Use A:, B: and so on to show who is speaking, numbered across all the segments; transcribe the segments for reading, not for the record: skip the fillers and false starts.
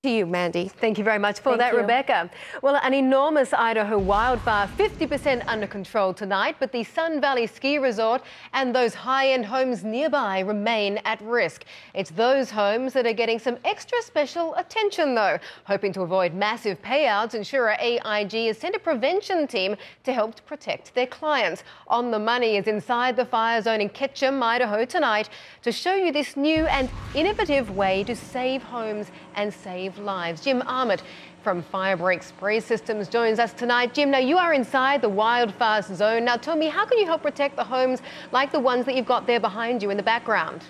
A: To you, Mandy. Thank you very much for
B: Thank
A: that,
B: you.
A: Rebecca. Well, an enormous Idaho wildfire, 50% under control tonight, but the Sun Valley Ski Resort and those high-end homes nearby remain at risk. It's those homes that are getting some extra special attention, though. Hoping to avoid massive payouts, insurer AIG has sent a prevention team to help to protect their clients. On the Money is inside the fire zone in Ketchum, Idaho tonight to show you this new and innovative way to save homes and save lives. Jim Armott from Firebreak Spray Systems joins us tonight. Jim, now you are inside the wildfire zone. Now tell me, how can you help protect the homes like the ones that you've got there behind you in the background?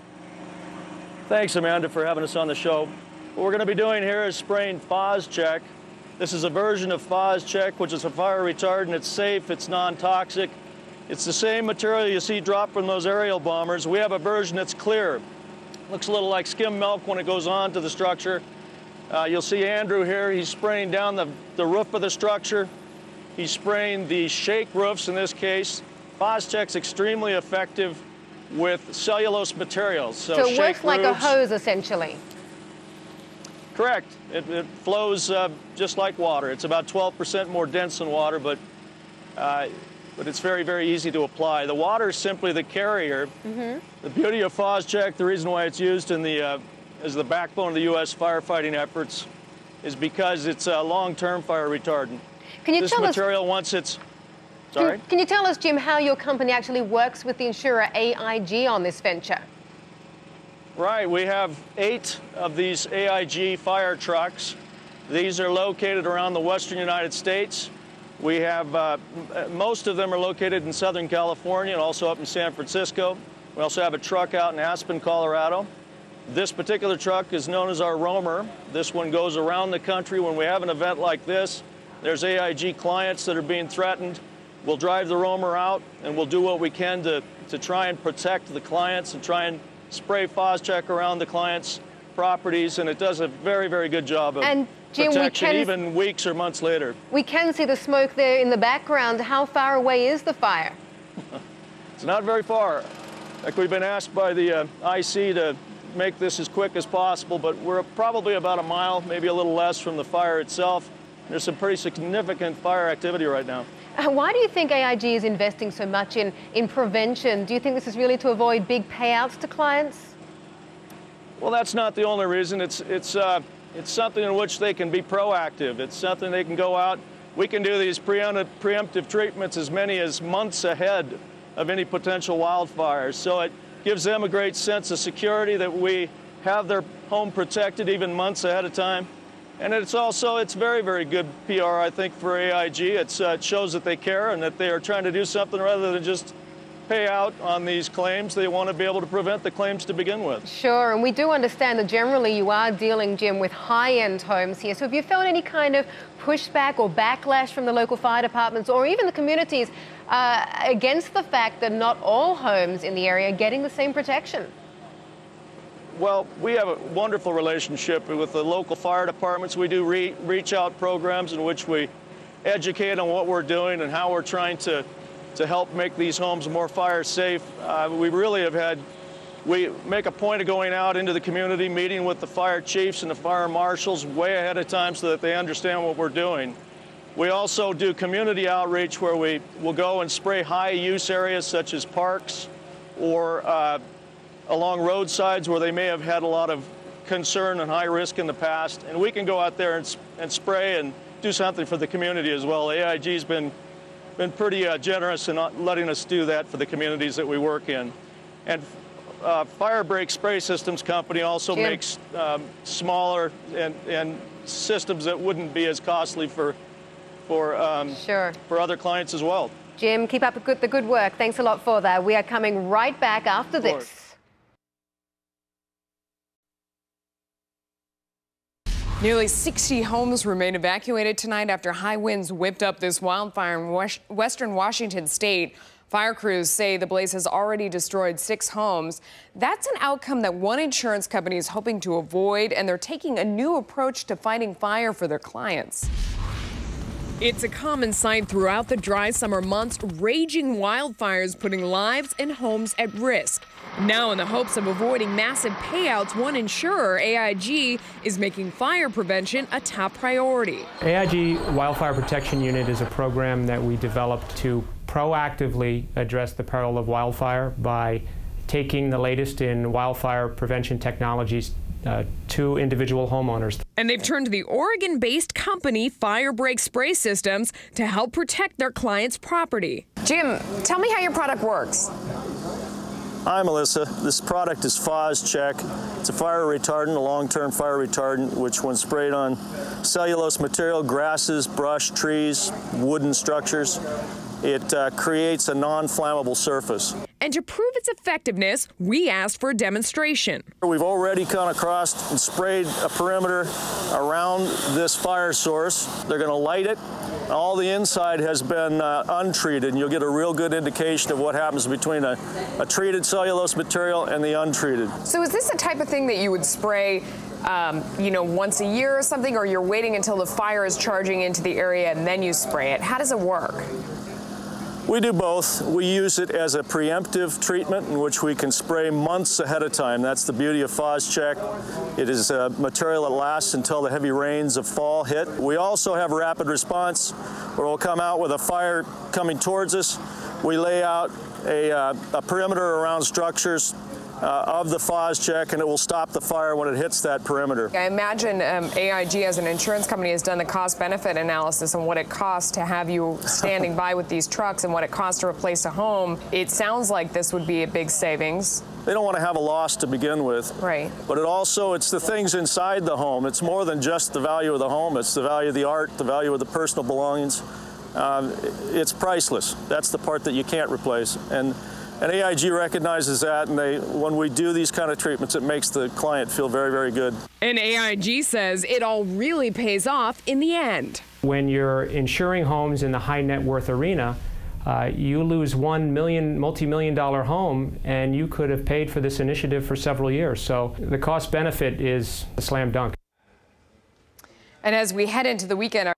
C: Thanks, Amanda, for having us on the show. What we're going to be doing here is spraying Phos-Chek. This is a version of Phos-Chek, which is a fire retardant. It's safe, it's non-toxic. It's the same material you see dropped from those aerial bombers. We have a version that's clear. Looks a little like skim milk when it goes on to the structure. You'll see Andrew here. He's spraying down the roof of the structure. He's spraying the shake roofs in this case. Phos-Chek's extremely effective with cellulose materials.
A: So it works like a hose, essentially.
C: Correct. It flows just like water. It's about 12% more dense than water, but it's very, very easy to apply. The water is simply the carrier. The beauty of Phos-Chek, the reason why it's used in as the backbone of the U.S. firefighting efforts, is because it's a long-term fire retardant.
A: Can you tell us,
C: once it's... Sorry?
A: Can you tell us, Jim, how your company actually works with the insurer AIG on this venture?
C: Right. We have 8 of these AIG fire trucks. These are located around the western United States. We have, most of them are located in Southern California and also up in San Francisco. We also have a truck out in Aspen, Colorado. This particular truck is known as our roamer. This one goes around the country. When we have an event like this, there's AIG clients that are being threatened. We'll drive the roamer out and we'll do what we can to try and protect the clients and try and spray Phos-Chek around the clients' properties, and it does a very, very good job of
A: Jim,
C: protection even weeks or months later.
A: We can see the smoke there in the background. How far away is the fire?
C: It's not very far. Like, we've been asked by the IC to make this as quick as possible, but we're probably about a mile, maybe a little less, from the fire itself. There's some pretty significant fire activity right now.
A: Why do you think AIG is investing so much in prevention? Do you think this is really to avoid big payouts to clients?
C: Well, that's not the only reason. It's something in which they can be proactive. It's something they can go out. We can do these preemptive treatments as many as months ahead of any potential wildfires. So it gives them a great sense of security that we have their home protected even months ahead of time. And it's very, very good PR, I think, for AIG. It shows that they care and that they are trying to do something rather than just pay out on these claims. They want to be able to prevent the claims to begin with.
A: Sure, and we do understand that generally you are dealing, Jim, with high-end homes here. So have you felt any kind of pushback or backlash from the local fire departments or even the communities against the fact that not all homes in the area are getting the same protection?
C: Well, we have a wonderful relationship with the local fire departments. We do reach-out programs in which we educate on what we're doing and how we're trying to help make these homes more fire safe. We make a point of going out into the community, meeting with the fire chiefs and the fire marshals way ahead of time so that they understand what we're doing. We also do community outreach where we will go and spray high-use areas such as parks or along roadsides where they may have had a lot of concern and high risk in the past. And we can go out there and spray and do something for the community as well. AIG's been pretty generous in letting us do that for the communities that we work in. And Firebreak Spray Systems Company also makes smaller and systems that wouldn't be as costly for other clients as well.
A: Jim, keep up the good work. Thanks a lot for that. We are coming right back after this.
D: Nearly 60 homes remain evacuated tonight after high winds whipped up this wildfire in western Washington state. Fire crews say the blaze has already destroyed 6 homes. That's an outcome that one insurance company is hoping to avoid, and they're taking a new approach to fighting fire for their clients. It's a common sight throughout the dry summer months, raging wildfires putting lives and homes at risk. Now, in the hopes of avoiding massive payouts, one insurer, AIG, is making fire prevention a top priority.
B: AIG Wildfire Protection Unit is a program that we developed to proactively address the peril of wildfire by taking the latest in wildfire prevention technologies to individual homeowners.
D: And they've turned to the Oregon-based company Fire Break Spray Systems to help protect their clients' property. Jim, tell me how your product works.
C: Hi, Melissa. This product is Phos-Chek. It's a fire retardant, a long-term fire retardant, which when sprayed on cellulose material, grasses, brush, trees, wooden structures, it creates a non-flammable surface.
D: And to prove its effectiveness, we asked for a demonstration.
C: We've already gone across and sprayed a perimeter around this fire source. They're going to light it. All the inside has been untreated, and you'll get a real good indication of what happens between a treated cellulose material and the untreated.
D: So is this the type of thing that you would spray once a year or something, or you're waiting until the fire is charging into the area and then you spray it? How does it work?
C: We do both. We use it as a preemptive treatment in which we can spray months ahead of time. That's the beauty of Phos-Chek. It is a material that lasts until the heavy rains of fall hit. We also have rapid response where we'll come out with a fire coming towards us. We lay out a perimeter around structures of the Phos-Chek, and it will stop the fire when it hits that perimeter.
D: I imagine AIG as an insurance company has done the cost-benefit analysis on what it costs to have you standing by with these trucks and what it costs to replace a home. It sounds like this would be a big savings.
C: They don't want to have a loss to begin with.
D: Right.
C: But it's the things inside the home. It's more than just the value of the home. It's the value of the art, the value of the personal belongings. It's priceless. That's the part that you can't replace. And AIG recognizes that, and when we do these kind of treatments, it makes the client feel very, very good. And
D: AIG says it all really pays off in the end.
B: When you're insuring homes in the high net worth arena, you lose $1 multi-million-dollar home, and you could have paid for this initiative for several years. So the cost benefit is a slam dunk.
D: And as we head into the weekend,